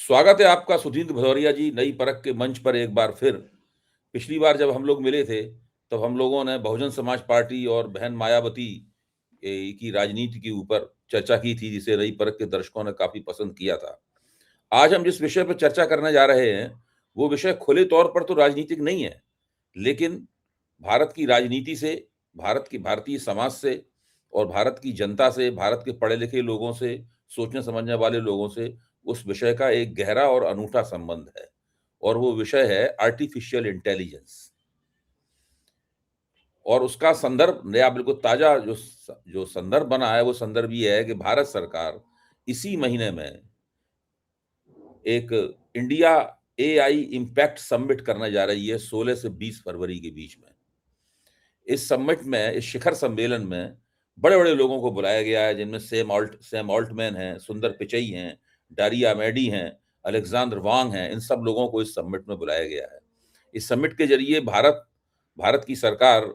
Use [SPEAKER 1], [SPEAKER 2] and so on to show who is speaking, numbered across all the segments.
[SPEAKER 1] स्वागत है आपका सुधींद्र भदौरिया जी नई परख के मंच पर एक बार फिर। पिछली बार जब हम लोग मिले थे तब हम लोगों ने बहुजन समाज पार्टी और बहन मायावती की राजनीति के ऊपर चर्चा की थी, जिसे नई परख के दर्शकों ने काफी पसंद किया था। आज हम जिस विषय पर चर्चा करने जा रहे हैं वो विषय खुले तौर पर तो राजनीतिक नहीं है, लेकिन भारत की राजनीति से, भारत की भारतीय समाज से और भारत की जनता से, भारत के पढ़े लिखे लोगों से, सोचने समझने वाले लोगों से उस विषय का एक गहरा और अनूठा संबंध है। और वो विषय है आर्टिफिशियल इंटेलिजेंस। और उसका संदर्भ नया बिल्कुल ताजा जो संदर्भ बना है वो संदर्भ ये है कि भारत सरकार इसी महीने में एक इंडिया एआई इम्पैक्ट समिट करने जा रही है 16 से 20 फरवरी के बीच में। इस समिट में, इस शिखर सम्मेलन में बड़े बड़े लोगों को बुलाया गया है, जिनमें सैम ऑल्टमैन हैं, सुंदर पिचई हैं, डारिया मैडी हैं, अलेक्जेंडर वांग हैं। इन सब लोगों को इस समिट में बुलाया गया है। इस समिट के जरिए भारत की सरकार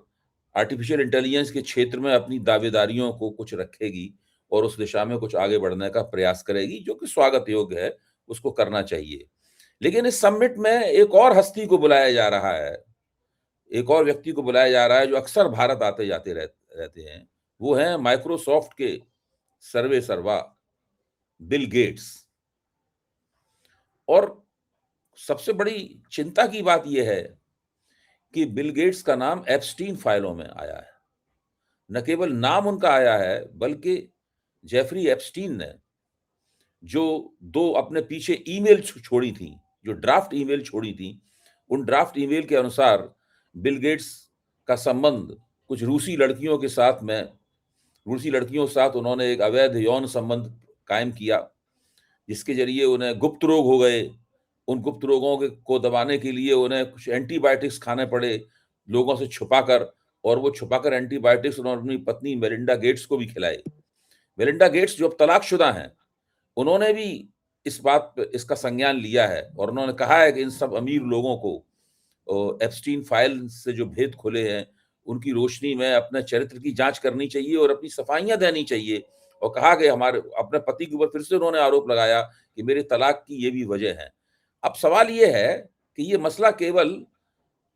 [SPEAKER 1] आर्टिफिशियल इंटेलिजेंस के क्षेत्र में अपनी दावेदारियों को कुछ रखेगी और उस दिशा में कुछ आगे बढ़ने का प्रयास करेगी, जो कि स्वागत योग्य है, उसको करना चाहिए। लेकिन इस समिट में एक और हस्ती को बुलाया जा रहा है, एक और व्यक्ति को बुलाया जा रहा है जो अक्सर भारत आते जाते रहते हैं। वो हैं माइक्रोसॉफ्ट के सर्वे सर्वा बिल गेट्स। और सबसे बड़ी चिंता की बात यह है कि बिल गेट्स का नाम एप्स्टीन फाइलों में आया है। न केवल नाम उनका आया है, बल्कि जेफरी एप्स्टीन ने जो दो अपने पीछे ईमेल छोड़ी थी, जो ड्राफ्ट ईमेल छोड़ी थी, उन ड्राफ्ट ईमेल के अनुसार बिल गेट्स का संबंध कुछ रूसी लड़कियों के साथ उन्होंने एक अवैध यौन संबंध कायम किया, जिसके जरिए उन्हें गुप्त रोग हो गए। उन गुप्त रोगों को दबाने के लिए उन्हें कुछ एंटीबायोटिक्स खाने पड़े लोगों से छुपाकर, और वो छुपाकर एंटीबायोटिक्स उन्होंने अपनी पत्नी मेलिंडा गेट्स को भी खिलाए। मेलिंडा गेट्स जो अब तलाकशुदा हैं, उन्होंने भी इसका संज्ञान लिया है और उन्होंने कहा है कि इन सब अमीर लोगों को एप्स्टीन फाइल से जो भेद खुले हैं उनकी रोशनी में अपने चरित्र की जांच करनी चाहिए और अपनी सफाइयां देनी चाहिए। और कहा कि हमारे अपने पति के ऊपर फिर से उन्होंने आरोप लगाया कि मेरे तलाक की ये भी वजह है। अब सवाल ये है कि ये मसला केवल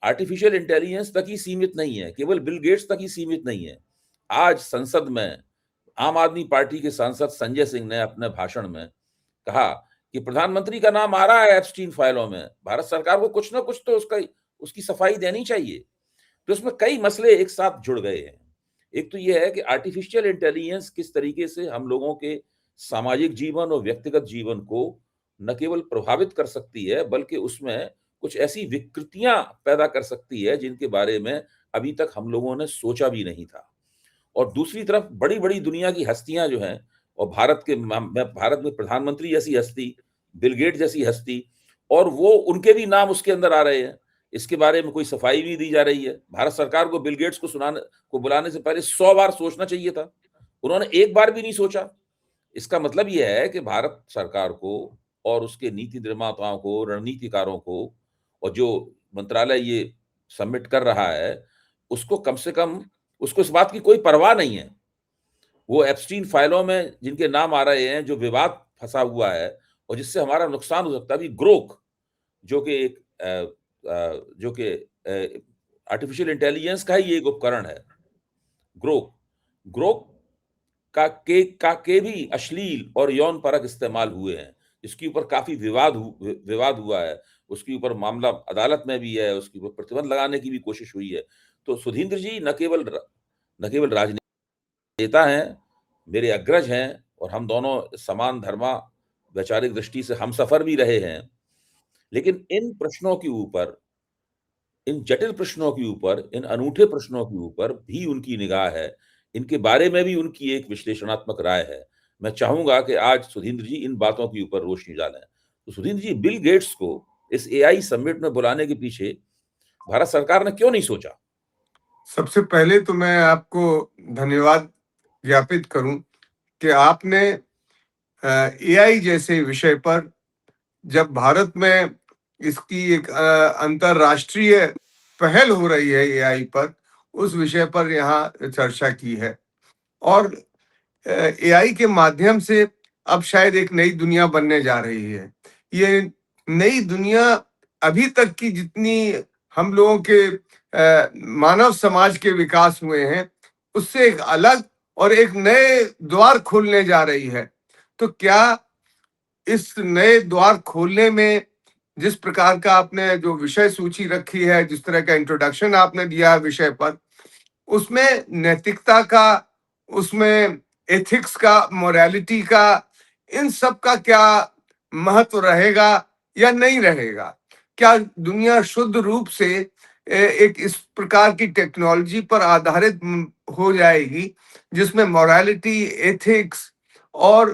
[SPEAKER 1] आर्टिफिशियल इंटेलिजेंस तक ही सीमित नहीं है, केवल बिल गेट्स तक ही सीमित नहीं है। आज संसद में आम आदमी पार्टी के सांसद संजय सिंह ने अपने भाषण में कहा कि प्रधानमंत्री का नाम आ रहा है एप्स्टीन फाइलों में, भारत सरकार को कुछ ना कुछ तो उसकी सफाई देनी चाहिए। तो इसमें कई मसले एक साथ जुड़ गए हैं। एक तो यह है कि आर्टिफिशियल इंटेलिजेंस किस तरीके से हम लोगों के सामाजिक जीवन और व्यक्तिगत जीवन को न केवल प्रभावित कर सकती है, बल्कि उसमें कुछ ऐसी विकृतियां पैदा कर सकती है जिनके बारे में अभी तक हम लोगों ने सोचा भी नहीं था। और दूसरी तरफ बड़ी बड़ी दुनिया की हस्तियां जो हैं, और भारत में प्रधानमंत्री जैसी हस्ती, बिल गेट जैसी हस्ती, और वो उनके भी नाम उसके अंदर आ रहे हैं। इसके बारे में कोई सफाई नहीं दी जा रही है। भारत सरकार को बिल गेट्स को बुलाने से पहले 100 बार सोचना चाहिए था, उन्होंने एक बार भी नहीं सोचा। इसका मतलब यह है कि भारत सरकार को और उसके नीति निर्माताओं को, रणनीतिकारों को, और जो मंत्रालय ये सबमिट कर रहा है, उसको कम से कम उसको इस बात की कोई परवाह नहीं है। वो एप्स्टीन फाइलों में जिनके नाम आ रहे हैं, जो विवाद फंसा हुआ है और जिससे हमारा नुकसान हो सकता है, अभी ग्रोक जो कि एक जो कि आर्टिफिशियल इंटेलिजेंस का ही एक उपकरण है, ग्रोक ग्रोक का भी अश्लील और यौन परक इस्तेमाल हुए हैं, इसके ऊपर काफी विवाद हुआ है। उसके ऊपर मामला अदालत में भी है, उसके ऊपर प्रतिबंध लगाने की भी कोशिश हुई है। तो सुधींद्र जी न केवल राजनेता हैं, मेरे अग्रज हैं, और हम दोनों समान धर्मा वैचारिक दृष्टि से हमसफर भी रहे हैं। लेकिन इन प्रश्नों के ऊपर, इन जटिल प्रश्नों के ऊपर, इन अनूठे प्रश्नों के ऊपर भी उनकी निगाह है, इनके बारे में भी उनकी एक विश्लेषणात्मक राय है। मैं चाहूंगा कि आज सुधींद्र जी इन बातों के ऊपर रोशनी डालें। तो सुधींद्र जी, बिल गेट्स को इस एआई समिट में बुलाने के पीछे भारत सरकार ने क्यों नहीं सोचा?
[SPEAKER 2] सबसे पहले तो मैं आपको धन्यवाद ज्ञापित करूं कि आपने एआई जैसे विषय पर, जब भारत में इसकी एक अंतरराष्ट्रीय पहल हो रही है एआई पर, उस विषय पर यहाँ चर्चा की है। और एआई के माध्यम से अब शायद एक नई दुनिया बनने जा रही है। ये नई दुनिया अभी तक की जितनी हम लोगों के मानव समाज के विकास हुए हैं, उससे एक अलग और एक नए द्वार खोलने जा रही है। तो क्या इस नए द्वार खोलने में जिस प्रकार का आपने जो विषय सूची रखी है, जिस तरह का इंट्रोडक्शन आपने दिया है विषय पर, उसमें नैतिकता का, उसमें एथिक्स का, मोरालिटी का, इन सब का क्या महत्व रहेगा या नहीं रहेगा? क्या दुनिया शुद्ध रूप से एक इस प्रकार की टेक्नोलॉजी पर आधारित हो जाएगी जिसमें मोरालिटी, एथिक्स और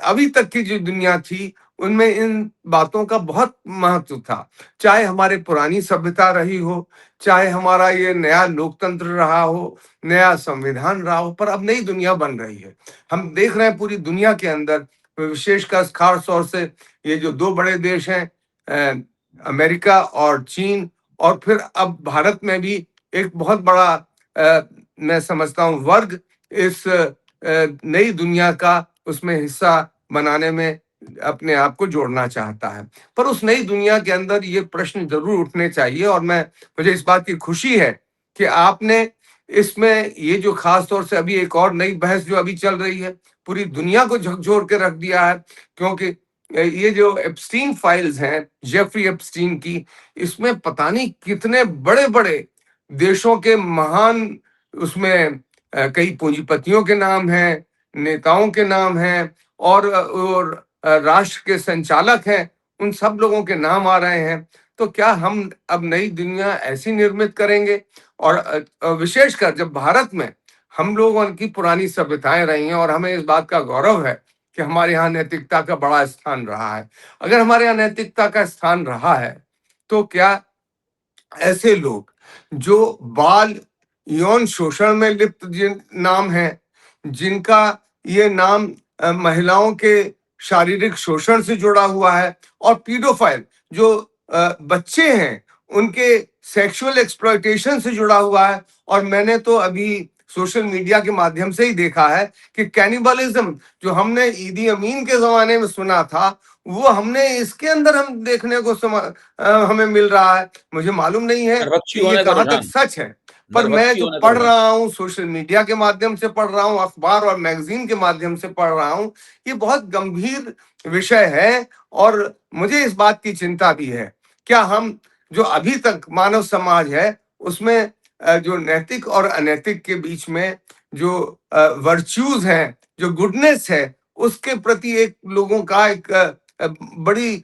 [SPEAKER 2] अभी तक की जो दुनिया थी उनमें इन बातों का बहुत महत्व था। चाहे हमारी पुरानी सभ्यता रही हो, चाहे हमारा ये नया लोकतंत्र रहा हो, नया संविधान रहा हो, पर अब नई दुनिया बन रही है। हम देख रहे हैं पूरी दुनिया के अंदर, विशेषकर खास तौर से ये जो दो बड़े देश हैं, अमेरिका और चीन, और फिर अब भारत में भी एक बहुत बड़ा मैं समझता हूँ वर्ग इस नई दुनिया का उसमें हिस्सा बनाने में अपने आप को जोड़ना चाहता है। पर उस नई दुनिया के अंदर ये प्रश्न जरूर उठने चाहिए, और मुझे इस बात की खुशी है कि आपने इसमें ये जो खास तौर से अभी एक और नई बहस जो अभी चल रही है, पूरी दुनिया को झकझोर के रख दिया है। क्योंकि ये जो एप्स्टीन फाइल्स हैं, जेफरी एप्स्टीन की, इसमें पता नहीं कितने बड़े बड़े देशों के महान, उसमें कई पूंजीपतियों के नाम हैं, नेताओं के नाम हैं, और राष्ट्र के संचालक हैं, उन सब लोगों के नाम आ रहे हैं। तो क्या हम अब नई दुनिया ऐसी निर्मित करेंगे? और विशेषकर जब भारत में हम लोगों की पुरानी सभ्यताएं रही हैं और हमें इस बात का गौरव है कि हमारे यहाँ नैतिकता का बड़ा स्थान रहा है। अगर हमारे यहाँ नैतिकता का स्थान रहा है, तो क्या ऐसे लोग जो बाल यौन शोषण में लिप्त जिन नाम हैं, जिनका ये नाम महिलाओं के शारीरिक शोषण से जुड़ा हुआ है, और पीडोफाइल जो बच्चे हैं उनके सेक्सुअल एक्सप्लॉयटेशन से जुड़ा हुआ है। और मैंने तो अभी सोशल मीडिया के माध्यम से ही देखा है कि कैनिबलिज्म जो हमने ईदी अमीन के जमाने में सुना था, वो हमने इसके अंदर हम देखने को हमें मिल रहा है। मुझे मालूम नहीं है
[SPEAKER 1] नरभक्षी
[SPEAKER 2] कि ये
[SPEAKER 1] होने का
[SPEAKER 2] कहाँ तक
[SPEAKER 1] रुझान,
[SPEAKER 2] सच है, पर मैं
[SPEAKER 1] नरभक्षी
[SPEAKER 2] जो
[SPEAKER 1] होने का
[SPEAKER 2] पढ़
[SPEAKER 1] रुझान।
[SPEAKER 2] रहा हूँ, सोशल मीडिया के माध्यम से पढ़ रहा हूँ, अखबार और मैगजीन के माध्यम से पढ़ रहा हूँ, ये बहुत गंभीर विषय है। और मुझे इस बात की चिंता भी है, क्या हम जो अभी तक मानव समाज है उसमें जो नैतिक और अनैतिक के बीच में जो वर्च्यूज हैं, जो गुडनेस है, उसके प्रति एक लोगों का एक बड़ी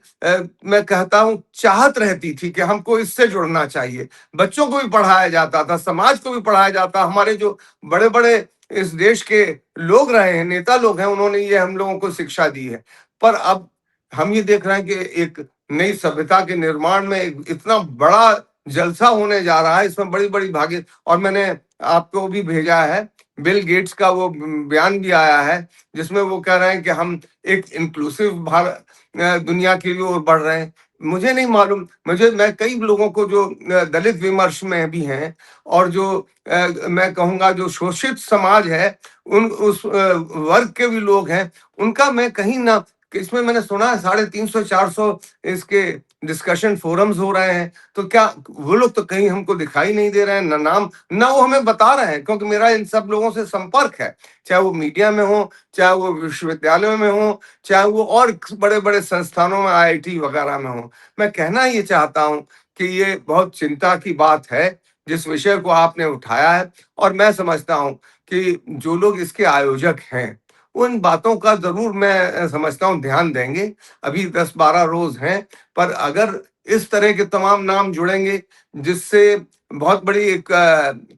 [SPEAKER 2] मैं कहता हूं चाहत रहती थी कि हमको इससे जुड़ना चाहिए। बच्चों को भी पढ़ाया जाता था, समाज को भी पढ़ाया जाता। हमारे जो बड़े बड़े इस देश के लोग रहे हैं, नेता लोग हैं, उन्होंने ये हम लोगों को शिक्षा दी है। पर अब हम ये देख रहे हैं कि एक नई सभ्यता के निर्माण में इतना बड़ा जलसा होने जा रहा है, इसमें बड़ी बड़ी भागी। और मैंने आपको भी भेजा है, बिल गेट्स का वो बयान भी आया है, जिसमें वो कह रहे हैं कि हम एक इंक्लूसिव भारत दुनिया की ओर बढ़ रहे हैं। मुझे नहीं मालूम, मैं कई लोगों को जो दलित विमर्श में भी हैं, और जो मैं कहूँगा जो शोषित समाज है, उस वर्ग के भी लोग हैं, उनका मैं कहीं ना, इसमें मैंने सुना है 350-400 इसके डिस्कशन फोरम्स हो रहे हैं। तो क्या वो लोग तो कहीं हमको दिखाई नहीं दे रहे हैं, ना नाम ना वो हमें बता रहे हैं, क्योंकि मेरा इन सब लोगों से संपर्क है, चाहे वो मीडिया में हो, चाहे वो विश्वविद्यालयों में हो, चाहे वो और बड़े बड़े संस्थानों में आईआईटी वगैरह में हो। मैं कहना ये चाहता हूँ कि ये बहुत चिंता की बात है जिस विषय को आपने उठाया है, और मैं समझता हूँ कि जो लोग इसके आयोजक हैं उन बातों का जरूर मैं समझता हूँ ध्यान देंगे। अभी 10-12 रोज हैं, पर अगर इस तरह के तमाम नाम जुड़ेंगे जिससे बहुत बड़ी एक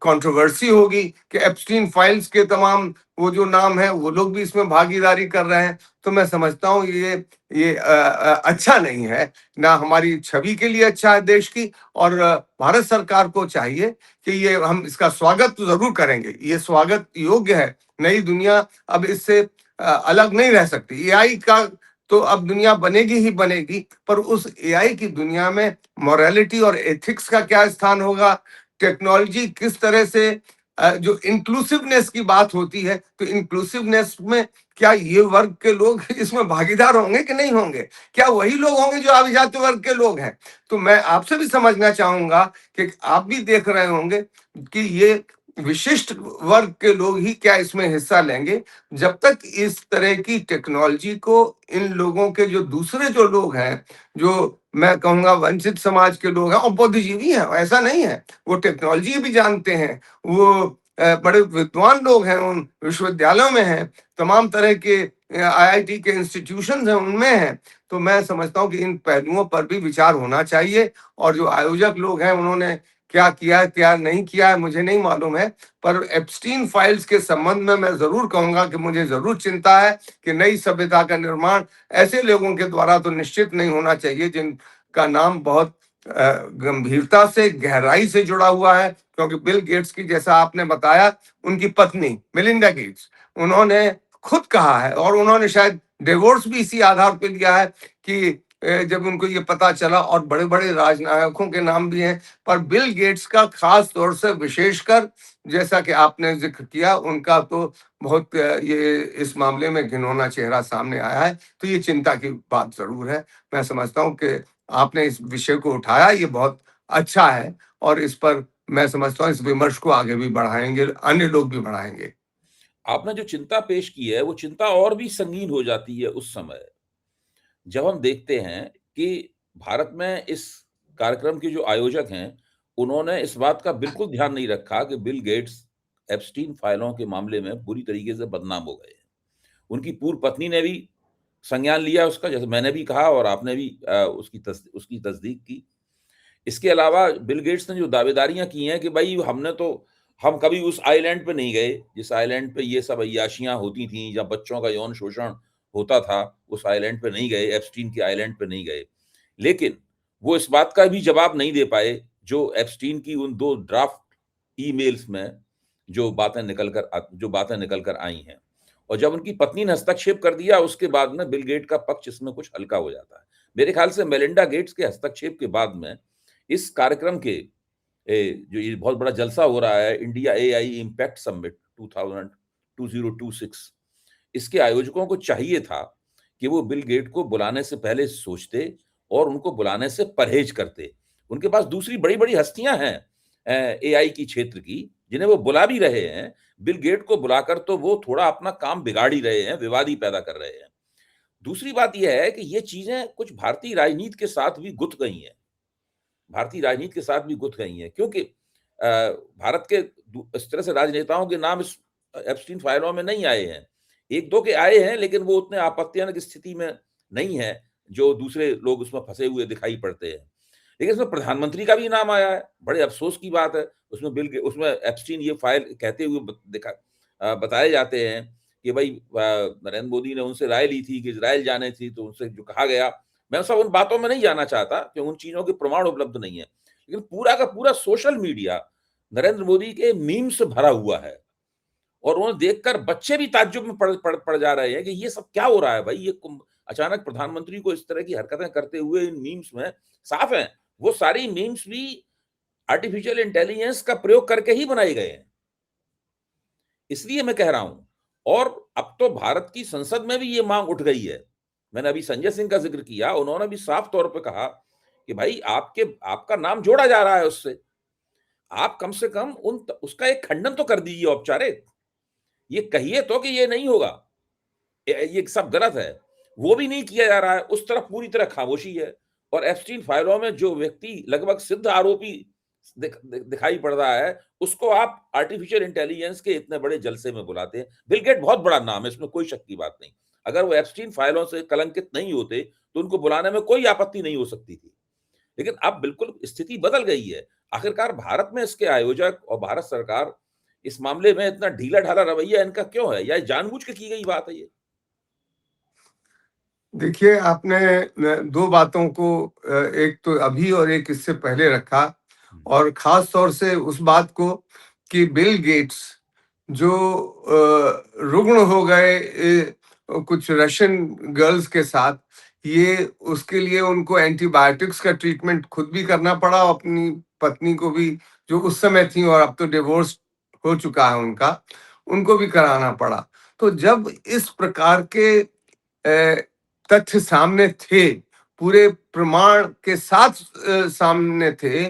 [SPEAKER 2] कंट्रोवर्सी होगी कि एप्स्टीन फाइल्स के तमाम वो जो नाम है वो लोग भी इसमें भागीदारी कर रहे हैं, तो मैं समझता हूँ ये अच्छा नहीं है, ना हमारी छवि के लिए अच्छा है देश की। और भारत सरकार को चाहिए कि ये हम इसका स्वागत तो जरूर करेंगे, ये स्वागत योग्य है। नई दुनिया अब इससे अलग नहीं रह सकती। एआई का तो अब दुनिया बनेगी ही बनेगी, पर उस एआई की दुनिया में मोरालिटी और एथिक्स का क्या स्थान होगा, टेक्नोलॉजी किस तरह से जो इंक्लूसिवनेस की बात होती है, तो इंक्लूसिवनेस में क्या ये वर्ग के लोग इसमें भागीदार होंगे कि नहीं होंगे? क्या वही लोग होंगे जो अभिजात वर्ग के लोग हैं? तो मैं आपसे भी समझना चाहूंगा कि आप भी देख रहे होंगे कि ये विशिष्ट वर्ग के लोग ही क्या इसमें हिस्सा लेंगे। जब तक इस तरह की टेक्नोलॉजी को इन लोगों के जो दूसरे जो लोग हैं, जो मैं कहूंगा वंचित समाज के लोग हैं और बुद्धिजीवी हैं, ऐसा नहीं है, वो टेक्नोलॉजी भी जानते हैं, वो बड़े विद्वान लोग हैं, उन विश्वविद्यालयों में हैं, तमाम तरह के आईआईटी के इंस्टीट्यूशन हैं, उनमें हैं। तो मैं समझता हूँ कि इन पहलुओं पर भी विचार होना चाहिए। और जो आयोजक लोग हैं, उन्होंने क्या किया क्या नहीं किया है मुझे नहीं मालूम है, पर एप्स्टीन फाइल्स के संबंध में मैं जरूर कहूंगा कि मुझे जरूर चिंता है कि नई सभ्यता का निर्माण ऐसे लोगों के द्वारा तो निश्चित नहीं होना चाहिए जिनका नाम बहुत गंभीरता से गहराई से जुड़ा हुआ है। क्योंकि बिल गेट्स की, जैसा आपने बताया, उनकी पत्नी मेलिंडा गेट्स, उन्होंने खुद कहा है और उन्होंने शायद डिवोर्स भी इसी आधार पर लिया है कि जब उनको ये पता चला, और बड़े बड़े राजनायकों के नाम भी हैं, पर बिल गेट्स का खास तौर से विशेषकर, जैसा कि आपने जिक्र किया, उनका तो बहुत ये इस मामले में घिनौना चेहरा सामने आया है। तो ये चिंता की बात जरूर है। मैं समझता हूँ कि आपने इस विषय को उठाया, ये बहुत अच्छा है, और इस पर मैं समझता हूँ इस विमर्श को आगे भी बढ़ाएंगे, अन्य लोग भी बढ़ाएंगे।
[SPEAKER 1] आपने जो चिंता पेश की है, वो चिंता और भी संगीन हो जाती है उस समय, जब हम देखते हैं कि भारत में इस कार्यक्रम के जो आयोजक हैं, उन्होंने इस बात का बिल्कुल ध्यान नहीं रखा कि बिल गेट्स एप्स्टीन फाइलों के मामले में बुरी तरीके से बदनाम हो गए हैं। उनकी पूर्व पत्नी ने भी संज्ञान लिया उसका, जैसे मैंने भी कहा और आपने भी उसकी तस्दीक की। इसके अलावा बिल गेट्स ने जो दावेदारियाँ की हैं कि भई हम कभी उस आइलैंड पे नहीं गए, जिस आइलैंड पे ये सब अय्याशियाँ होती थीं, जहाँ बच्चों का यौन शोषण होता था, उस आइलैंड पे नहीं गए, एप्स्टीन के आइलैंड पे नहीं गए। लेकिन वो इस बात का भी जवाब नहीं दे पाए, जो एप्स्टीन की उन 2 ड्राफ्ट ईमेल्स में जो बातें निकल कर आई हैं। और जब उनकी पत्नी ने हस्तक्षेप कर दिया, उसके बाद में बिल गेट का पक्ष इसमें कुछ हल्का हो जाता है। मेरे ख्याल से मेलिंडा गेट्स के हस्तक्षेप के बाद में इस कार्यक्रम के जो ये बहुत बड़ा जलसा हो रहा है, इंडिया एआई इम्पैक्ट समिट 2026, इसके आयोजकों को चाहिए था कि वो बिल गेट को बुलाने से पहले सोचते और उनको बुलाने से परहेज करते। उनके पास दूसरी बड़ी-बड़ी हस्तियां हैं एआई की क्षेत्र की, जिन्हें वो बुला भी रहे हैं। बिल गेट को बुलाकर तो वो थोड़ा अपना काम बिगाड़ ही रहे हैं, विवाद ही पैदा कर रहे हैं। दूसरी बात यह है कि ये चीजें कुछ भारतीय राजनीति के साथ भी गुथ गई हैं। भारतीय राजनीति के साथ भी गुथ गई हैं, क्योंकि भारत के इस तरह से राजनेताओं के नाम इस एप्स्टीन फाइलों में नहीं आए हैं। 1-2 के आए हैं, लेकिन वो उतने आपत्तिजनक स्थिति में नहीं है, जो दूसरे लोग उसमें फंसे हुए दिखाई पड़ते हैं। लेकिन इसमें प्रधानमंत्री का भी नाम आया है, बड़े अफ़सोस की बात है। उसमें एप्स्टीन ये फाइल कहते हुए बताए जाते हैं कि भई नरेंद्र मोदी ने उनसे राय ली थी कि इज़राइल जाने थी, तो उनसे जो कहा गया, मैं सब उन बातों में नहीं जाना चाहता कि उन चीज़ों के प्रमाण उपलब्ध नहीं है। लेकिन पूरा का पूरा सोशल मीडिया नरेंद्र मोदी के मीम से भरा हुआ है और उन्हें देखकर बच्चे भी ताज्जुब में पड़ जा रहे हैं कि ये सब क्या हो रहा है भाई? अचानक प्रधानमंत्री को इस तरह की हरकतें करते हुए इन मीम्स में साफ है, वो सारी मीम्स भी आर्टिफिशियल इंटेलिजेंस का प्रयोग करके ही बनाए गए हैं। इसलिए मैं कह रहा हूं, और अब तो भारत की संसद में भी ये मांग उठ गई है। मैंने अभी संजय सिंह का जिक्र किया, उन्होंने भी साफ तौर पे कहा कि भाई आपका नाम जोड़ा जा रहा है उससे, आप कम से कम उसका एक खंडन तो कर दीजिए औपचारिक, ये कहिए तो कि ये नहीं होगा, ये सब गलत है। वो भी नहीं किया जा रहा है, उस तरफ पूरी तरह खामोशी है। और एप्स्टीन फाइलों में जो व्यक्ति लगभग सिद्ध आरोपी दिखाई पड़ रहा है, उसको आप आर्टिफिशियल इंटेलिजेंस के इतने बड़े जलसे में बुलाते हैं। बिल गेट बहुत बड़ा नाम है, इसमें कोई शक की बात नहीं। अगर वो एप्स्टीन फाइलों से कलंकित नहीं होते, तो उनको बुलाने में कोई आपत्ति नहीं हो सकती थी। लेकिन अब बिल्कुल स्थिति बदल गई है। आखिरकार भारत में इसके आयोजक और भारत सरकार इस मामले में इतना ढीला-ढाला रवैया इनका क्यों है? या जानबूझ के की गई बात है ये?
[SPEAKER 2] देखिए, आपने 2 बातों को एक तो अभी और एक इससे पहले रखा, और ख़ास तौर से उस बात को कि बिल गेट्स जो रुग्ण हो गए कुछ रशियन गर्ल्स के साथ, ये उसके लिए उनको एंटीबायोटिक्स का ट्रीटमेंट खुद भी करना पड़ा, अपनी पत्नी को भी, जो उस समय थी और अब तो डिवोर्स हो चुका है उनका, उनको भी कराना पड़ा। तो जब इस प्रकार के तथ्य सामने थे, पूरे प्रमाण के साथ सामने थे,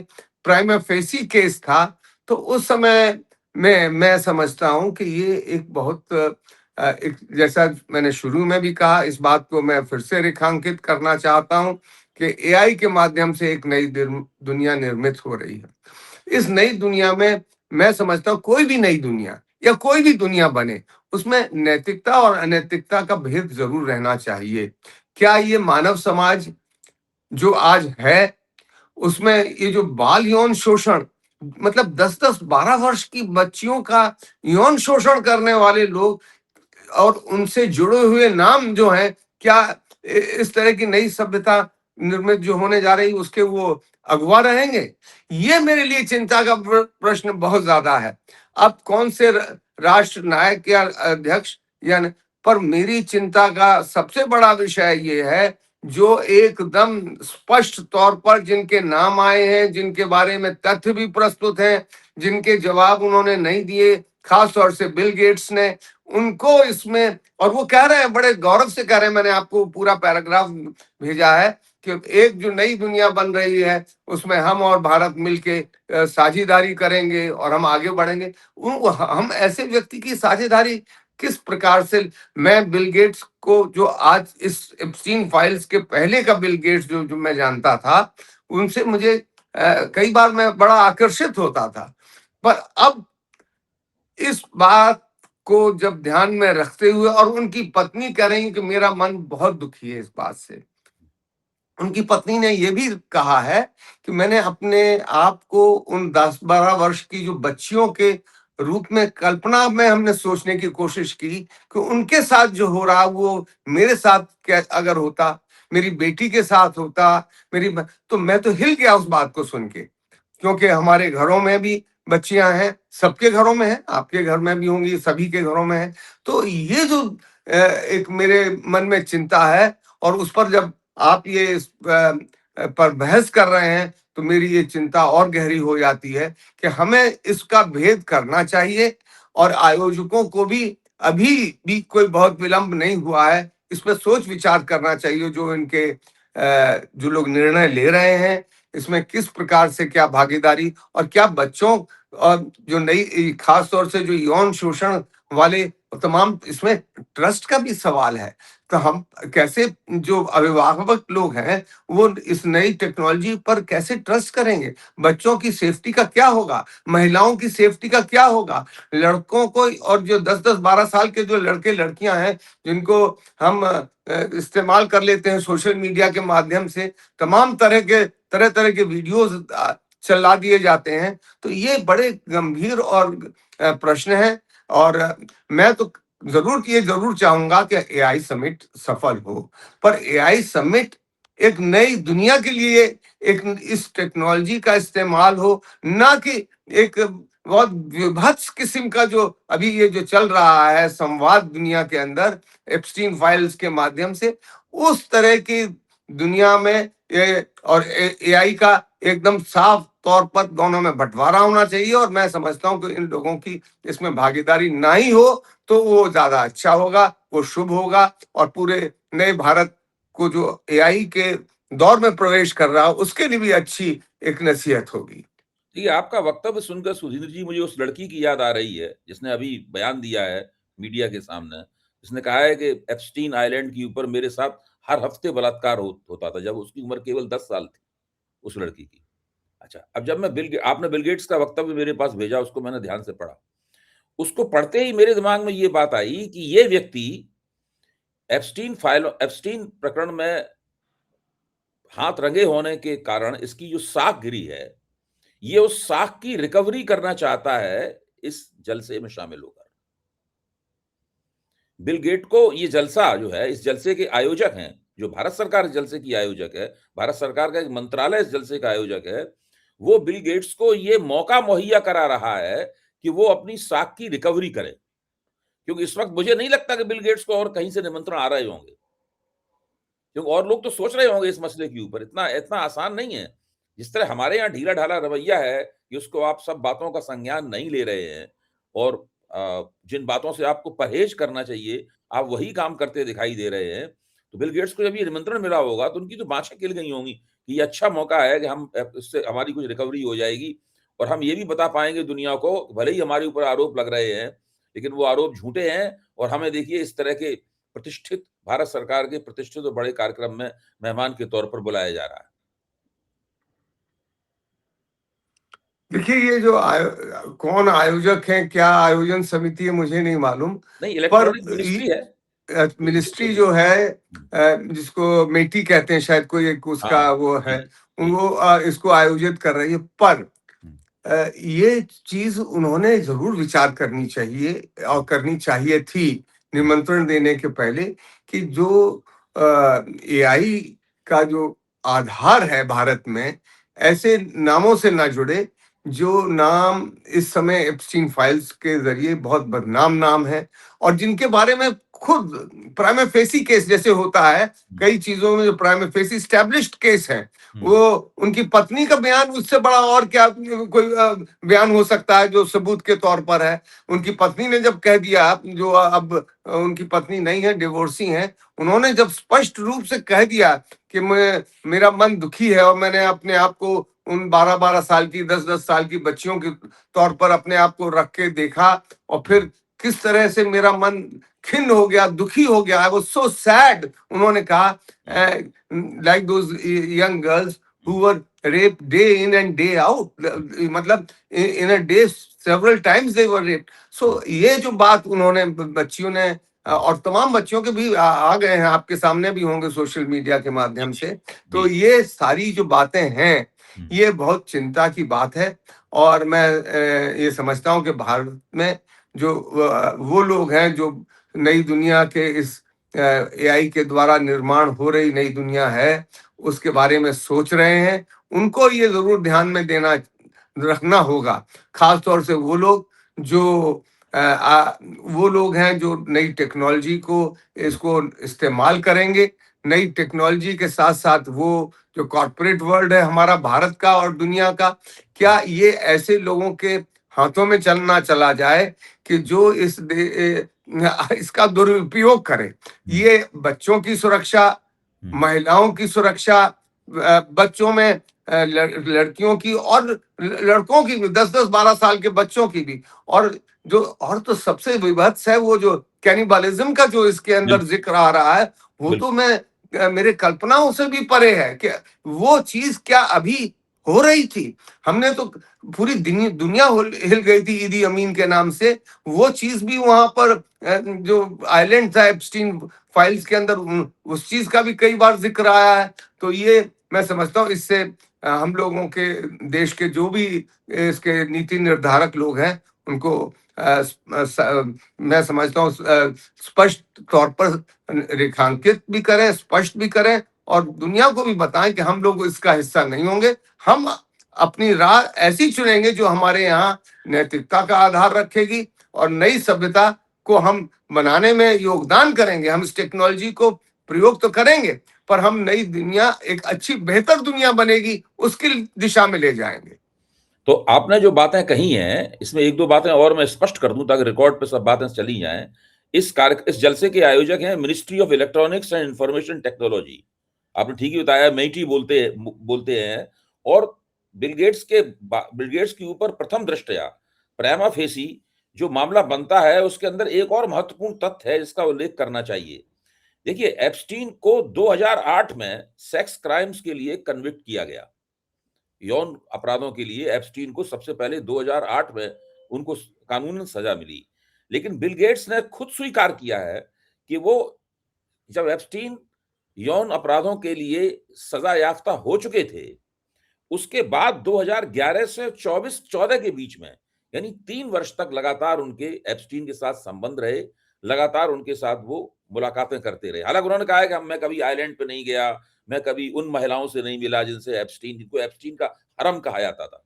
[SPEAKER 2] प्राइमा फेसी केस था, तो उस समय में मैं समझता हूं कि ये एक बहुत एक, जैसा मैंने शुरू में भी कहा, इस बात को मैं फिर से रेखांकित करना चाहता हूं कि एआई के माध्यम से एक नई दुनिया निर्मित हो रही है। इस नई दुनिया में मैं समझता हूं कोई भी नई दुनिया या कोई भी दुनिया बने, उसमें नैतिकता और अनैतिकता का भेद जरूर रहना चाहिए। क्या ये मानव समाज जो आज है, उसमें ये जो बाल यौन शोषण, मतलब 10-10, 12 वर्ष की बच्चियों का यौन शोषण करने वाले लोग और उनसे जुड़े हुए नाम जो हैं, क्या इस तरह की नई सभ्यता निर्मित जो होने जा रही उसके वो अगुवा रहेंगे? ये मेरे लिए चिंता का प्रश्न बहुत ज्यादा है। अब कौन से राष्ट्र नायक या अध्यक्ष या पर मेरी चिंता का सबसे बड़ा विषय ये है, जो एकदम स्पष्ट तौर पर जिनके नाम आए हैं, जिनके बारे में तथ्य भी प्रस्तुत हैं, जिनके जवाब उन्होंने नहीं दिए, खास तौर से बिल गेट्स ने, उनको इसमें, और वो कह रहे हैं, बड़े गौरव से कह रहे हैं, मैंने आपको पूरा पैराग्राफ भेजा है कि एक जो नई दुनिया बन रही है उसमें हम और भारत मिलके साझेदारी करेंगे और हम आगे बढ़ेंगे। हम ऐसे व्यक्ति की साझेदारी किस प्रकार से, मैं बिल गेट्स को, जो आज इस एप्स्टीन फाइल्स के पहले का बिल गेट्स जो मैं जानता था, उनसे मुझे कई बार मैं बड़ा आकर्षित होता था, पर अब इस बात को जब ध्यान में रखते हुए, और उनकी पत्नी कह रही कि मेरा मन बहुत दुखी है इस बात से। उनकी पत्नी ने यह भी कहा है कि मैंने अपने आप को उन 10-12 वर्ष की जो बच्चियों के रूप में कल्पना में हमने सोचने की कोशिश की कि उनके साथ जो हो रहा वो मेरे साथ क्या अगर होता, मेरी बेटी के साथ होता, तो मैं तो हिल गया उस बात को सुन के, क्योंकि हमारे घरों में भी बच्चियां हैं, सबके घरों में है, आपके घर में भी होंगी, सभी के घरों में है। तो ये जो एक मेरे मन में चिंता है, और उस पर जब आप ये पर बहस कर रहे हैं, तो मेरी ये चिंता और गहरी हो जाती है कि हमें इसका भेद करना चाहिए, और आयोजकों को भी अभी भी कोई बहुत विलंब नहीं हुआ है, इस पर सोच विचार करना चाहिए। जो इनके जो लोग निर्णय ले रहे हैं, इसमें किस प्रकार से क्या भागीदारी, और क्या बच्चों और जो नई, खास तौर से जो यौन शोषण वाले तमाम, इसमें ट्रस्ट का भी सवाल है। तो हम कैसे, जो अभिभावक लोग हैं, वो इस नई टेक्नोलॉजी पर कैसे ट्रस्ट करेंगे? बच्चों की सेफ्टी का क्या होगा? महिलाओं की सेफ्टी का क्या होगा? लड़कों को, और जो 10-10, 12 साल के जो लड़के लड़कियां हैं, जिनको हम इस्तेमाल कर लेते हैं सोशल मीडिया के माध्यम से, तमाम तरह तरह के वीडियोस चला दिए जाते हैं। तो ये बड़े गंभीर और प्रश्न हैं, और मैं तो जरूर चाहूंगा कि एआई समिट सफल हो, पर एआई समिट एक नई दुनिया के लिए, एक इस टेक्नोलॉजी का इस्तेमाल हो, ना कि एक बहुत विभत्स किस्म का जो अभी ये जो चल रहा है संवाद दुनिया के अंदर एप्स्टीन फाइल्स के माध्यम से, उस तरह की दुनिया में ये और एआई का एकदम साफ तौर पर दोनों में बंटवारा होना चाहिए। और मैं समझता हूं कि इन लोगों की इसमें भागीदारी ना ही हो तो वो ज्यादा अच्छा होगा, वो शुभ होगा, और पूरे नए भारत को जो एआई के दौर में प्रवेश कर रहा है उसके लिए भी अच्छी एक नसीहत होगी।
[SPEAKER 1] देखिए, आपका वक्तव्य सुनकर सुधींद्र जी, मुझे उस लड़की की याद आ रही है जिसने अभी बयान दिया है मीडिया के सामने। जिसने कहा है कि एप्स्टीन आइलैंड के ऊपर मेरे साथ हर हफ्ते बलात्कार होता था, जब उसकी उम्र केवल 10 साल थी, उस लड़की की। अच्छा, अब जब मैं आपने बिल गेट्स का वक्तव्य मेरे पास भेजा, उसको मैंने ध्यान से पढ़ा। उसको पढ़ते ही मेरे दिमाग में ये बात आई कि ये व्यक्ति एप्स्टीन प्रकरण में हाथ रंगे होने के कारण इसकी जो साख गिरी है, ये उस साख की रिकवरी करना चाहता है इस जलसे में शामिल होकर। बिल गेट को ये जलसा जो है, इस जलसे के आयोजक हैं, जो भारत सरकार इस जलसे की आयोजक है, भारत सरकार का एक मंत्रालय इस जलसे का आयोजक है, वो बिल गेट्स को ये मौका मुहैया करा रहा है कि वो अपनी साख की रिकवरी करे। क्योंकि इस वक्त मुझे नहीं लगता कि बिल गेट्स को और कहीं से निमंत्रण आ रहे होंगे, क्योंकि और लोग तो सोच रहे होंगे इस मसले के ऊपर। इतना इतना आसान नहीं है। जिस तरह हमारे यहाँ ढीला ढाला रवैया है कि उसको आप सब बातों का संज्ञान नहीं ले रहे हैं, और जिन बातों से आपको परहेज करना चाहिए, आप वही काम करते दिखाई दे रहे हैं। तो बिल गेट्स को जब ये निमंत्रण मिला होगा, तो उनकी तो बाँछें खिल गई होंगी कि ये अच्छा मौका है कि हम इससे हमारी कुछ रिकवरी हो जाएगी और हम ये भी बता पाएँगे दुनिया को, भले ही हमारे ऊपर आरोप लग रहे हैं, लेकिन वो आरोप झूठे हैं और हमें देखिए इस तरह के प्रतिष्ठित भारत सरकार के प्रतिष्ठित और बड़े कार्यक्रम में मेहमान के तौर पर बुलाया जा रहा है।
[SPEAKER 2] देखिए, ये जो कौन आयोजक हैं, क्या आयोजन समिति है, मुझे नहीं मालूम।
[SPEAKER 1] नहीं,
[SPEAKER 2] पर
[SPEAKER 1] इलेक्ट्रॉनिक मिनिस्ट्री है।
[SPEAKER 2] मिनिस्ट्री जो है,
[SPEAKER 1] हुँ।
[SPEAKER 2] जिसको मेटी कहते हैं, शायद कोई एक उसका
[SPEAKER 1] हाँ,
[SPEAKER 2] वो है,
[SPEAKER 1] जी, जी।
[SPEAKER 2] वो इसको आयोजित कर रही है। पर
[SPEAKER 1] हुँ,
[SPEAKER 2] ये चीज उन्होंने जरूर विचार करनी चाहिए और
[SPEAKER 1] हुँ,
[SPEAKER 2] करनी चाहिए थी
[SPEAKER 1] हुँ,
[SPEAKER 2] निमंत्रण देने के पहले, कि जो एआई का जो आधार है भारत में, ऐसे नामों से ना जुड़े जो नाम इस समय एप्स्टीन फाइल्स के जरिए बहुत बदनाम नाम है, और जिनके बारे में खुद प्राइमा फेसी केस जैसे होता है
[SPEAKER 1] हुँ,
[SPEAKER 2] कई चीजों में, जो प्राइमा फेसी स्टैब्लिश्ड केस है,
[SPEAKER 1] हुँ,
[SPEAKER 2] वो उनकी पत्नी का बयान उससे बड़ा और क्या कोई बयान हो सकता है जो सबूत के तौर पर है। उनकी पत्नी ने जब कह दिया, जो अब उनकी पत्नी नहीं है, डिवोर्सी है, उन्होंने जब स्पष्ट रूप से कह दिया कि मेरा मन दुखी है और मैंने अपने आप को उन 12-12 साल की, 10-10 साल की बच्चियों के तौर पर अपने आप को रख के देखा, और
[SPEAKER 1] हुँ,
[SPEAKER 2] फिर किस तरह से मेरा मन खिन्न हो गया, दुखी हो गया, आई वाज सो सैड, उन्होंने कहा,
[SPEAKER 1] हुँ,
[SPEAKER 2] like those young girls who were raped day in and day out, मतलब in a day several times they were raped.
[SPEAKER 1] Hmm,
[SPEAKER 2] So ये जो बात उन्होंने बच्चियों ने,
[SPEAKER 1] हुँ,
[SPEAKER 2] और तमाम बच्चियों के भी आ गए हैं, आपके सामने भी होंगे सोशल मीडिया के
[SPEAKER 1] जी,
[SPEAKER 2] माध्यम से। तो
[SPEAKER 1] जी,
[SPEAKER 2] ये सारी जो बातें हैं,
[SPEAKER 1] हुँ,
[SPEAKER 2] ये बहुत चिंता की बात है। और मैं ये समझता हूँ कि भारत में जो वो लोग हैं जो नई दुनिया के इस एआई के द्वारा निर्माण हो रही नई दुनिया है, उसके बारे में सोच रहे हैं, उनको ये जरूर ध्यान में देना रखना होगा। खास तौर से वो लोग जो वो लोग हैं जो नई टेक्नोलॉजी को,
[SPEAKER 1] हुँ,
[SPEAKER 2] इसको इस्तेमाल करेंगे। नई टेक्नोलॉजी के साथ साथ वो जो कॉर्पोरेट वर्ल्ड है हमारा भारत का और दुनिया का,
[SPEAKER 1] हुँ,
[SPEAKER 2] क्या ये ऐसे लोगों के हाथों में चला जाए कि जो इसका दुरुपयोग करे।
[SPEAKER 1] हुँ,
[SPEAKER 2] ये बच्चों की सुरक्षा,
[SPEAKER 1] हुँ,
[SPEAKER 2] महिलाओं की सुरक्षा, बच्चों में लड़कियों की और लड़कों की भी, 10-10 12 साल के बच्चों की भी, और जो और तो सबसे विभत्स है वो जो कैनिबलिज्म का जो इसके अंदर
[SPEAKER 1] बिल्कुल,
[SPEAKER 2] जिक्र आ रहा है, वो तो
[SPEAKER 1] बिल्कुल,
[SPEAKER 2] मैं मेरे कल्पनाओं से भी परे है कि वो चीज क्या अभी हो रही थी। हमने तो पूरी दुनिया हिल गई थी ईदी अमीन के नाम से। वो चीज भी वहां पर जो आइलैंड था एप्स्टीन फाइल्स के अंदर, उस चीज का भी कई बार जिक्र आया है। तो ये मैं समझता हूँ इससे हम लोगों के देश के जो भी इसके नीति निर्धारक लोग हैं, उनको मैं समझता हूँ स्पष्ट तौर पर रेखांकित भी करें, स्पष्ट भी करें, और दुनिया को भी बताएं कि हम लोग इसका हिस्सा नहीं होंगे। हम अपनी राह ऐसी चुनेंगे जो हमारे यहाँ नैतिकता का आधार रखेगी, और नई सभ्यता को हम बनाने में योगदान करेंगे। हम इस टेक्नोलॉजी को प्रयोग तो करेंगे, पर हम नई दुनिया, एक अच्छी बेहतर दुनिया बनेगी, उसकी दिशा में ले जाएंगे।
[SPEAKER 1] तो आपने जो बातें कही हैं, इसमें 1-2 बातें और मैं स्पष्ट कर दूँ ताकि रिकॉर्ड पे सब बातें चली जाएँ। इस जलसे के आयोजक हैं ministry of electronics and information technology. आपने ठीक ही बताया, मेइटी बोलते हैं और बिल गेट्स के ऊपर प्रथम दृष्टया प्राइमा फेसी जो मामला बनता है, उसके अंदर एक और महत्वपूर्ण तथ्य है जिसका उल्लेख करना चाहिए। देखिए, एप्स्टीन को 2008 में सेक्स क्राइम्स के लिए कन्विक्ट किया गया। यौन अपराधों के लिए एप्स्टीन को सबसे पहले 2008 में उनको कानूनन सजा मिली। लेकिन बिल गेट्स ने खुद स्वीकार किया है कि वो जब एप्स्टीन यौन अपराधों के लिए सजा याफ्ता हो चुके थे, उसके बाद 2011 से 24-14 के बीच में यानी 3 वर्ष तक लगातार उनके एप्स्टीन के साथ संबंध रहे, लगातार उनके साथ वो मुलाकातें करते रहे। हालाँकि उन्होंने कहा है कि मैं कभी आइलैंड पे नहीं गया, मैं कभी उन महिलाओं से नहीं मिला जिनको एप्स्टीन का हरम कहा जाता था।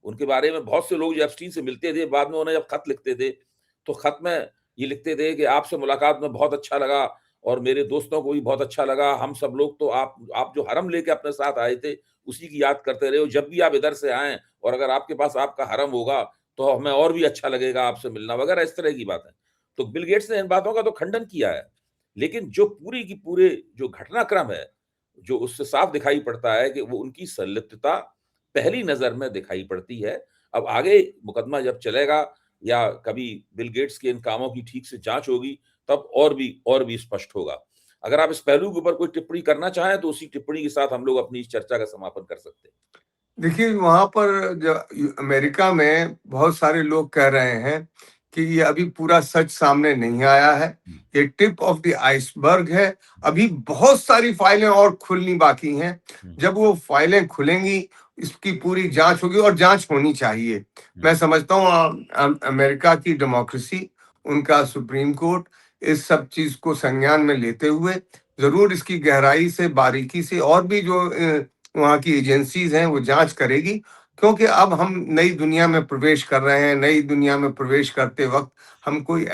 [SPEAKER 1] उनके बारे में बहुत से लोग जो एप्स्टीन से मिलते थे, बाद में उन्हें जब खत लिखते थे, तो खत में ये लिखते थे कि आपसे मुलाकात में बहुत अच्छा लगा और मेरे दोस्तों को भी बहुत अच्छा लगा। हम सब लोग तो आप जो हरम लेके अपने साथ आए थे, उसी की याद करते रहे हो। जब भी आप इधर से आएँ और अगर आपके पास आपका हरम होगा, तो हमें और भी अच्छा लगेगा आपसे मिलना वगैरह इस तरह की बातें। तो बिल गेट्स ने इन बातों का तो खंडन किया है। लेकिन जो पूरी की पूरे जो घटनाक्रम है, जो उससे साफ दिखाई पड़ता है कि वो उनकी संलिप्तता पहली नज़र में दिखाई पड़ती है। अब आगे मुकदमा जब चलेगा या कभी बिल गेट्स के इन कामों की ठीक से जाँच होगी, तब और भी स्पष्ट होगा। अगर आप इस पहलू के ऊपर कोई टिप्पणी करना चाहें, तो उसी टिप्पणी के साथ हम लोग अपनी इस चर्चा का समापन कर सकते हैं।
[SPEAKER 2] देखिए, वहाँ पर जो अमेरिका में बहुत सारे लोग कह रहे हैं कि ये अभी पूरा सच सामने नहीं आया है। ये टिप ऑफ द आइसबर्ग है। अभी बहुत सारी फाइलें और खुलनी बाकी हैं। जब वो फाइलें खुलेंगी, इसकी पूरी जांच होगी और जांच होनी चाहिए। मैं समझता हूँ अमेरिका की डेमोक्रेसी, उनका सुप्रीम कोर्ट इस सब चीज़ को संज्ञान में लेते हुए ज़रूर इसकी गहराई से, बारीकी से और भी जो वहाँ की एजेंसीज हैं वो जांच करेगी, क्योंकि अब हम नई दुनिया में प्रवेश कर रहे हैं। नई दुनिया में प्रवेश करते वक्त हम कोई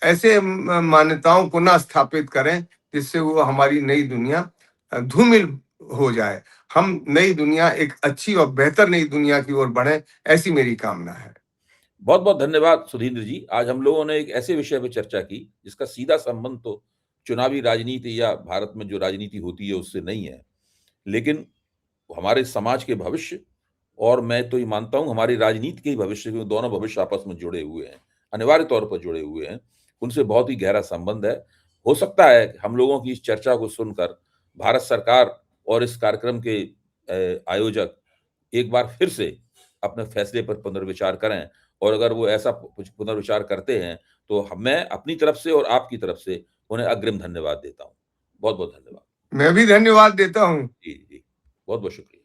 [SPEAKER 2] ऐसे मान्यताओं को ना स्थापित करें जिससे वो हमारी नई दुनिया धूमिल हो जाए। हम नई दुनिया, एक अच्छी और बेहतर नई दुनिया की ओर बढ़े, ऐसी मेरी कामना है।
[SPEAKER 1] बहुत-बहुत धन्यवाद सुधींद्र जी। आज हम लोगों ने एक ऐसे विषय पे चर्चा की, जिसका सीधा संबंध तो चुनावी राजनीति या भारत में जो राजनीति होती है उससे नहीं है। लेकिन हमारे समाज के भविष्य और मैं तो ये मानता हूँ हमारी राजनीति के ही भविष्य, क्योंकि दोनों भविष्य आपस में जुड़े हुए हैं, अनिवार्य तौर पर जुड़े हुए हैं। उनसे बहुत ही गहरा संबंध है। हो सकता है कि हम लोगों की इस चर्चा को सुनकर भारत सरकार और इस कार्यक्रम के आयोजक एक बार फिर से अपने फैसले पर पुनर्विचार करें, और अगर वो ऐसा पुनर्विचार करते हैं, तो मैं अपनी तरफ से और आपकी तरफ से उन्हें अग्रिम धन्यवाद देता हूँ। बहुत-बहुत धन्यवाद।
[SPEAKER 2] मैं भी धन्यवाद देता हूँ।
[SPEAKER 1] जी, जी। बहुत-बहुत शुक्रिया।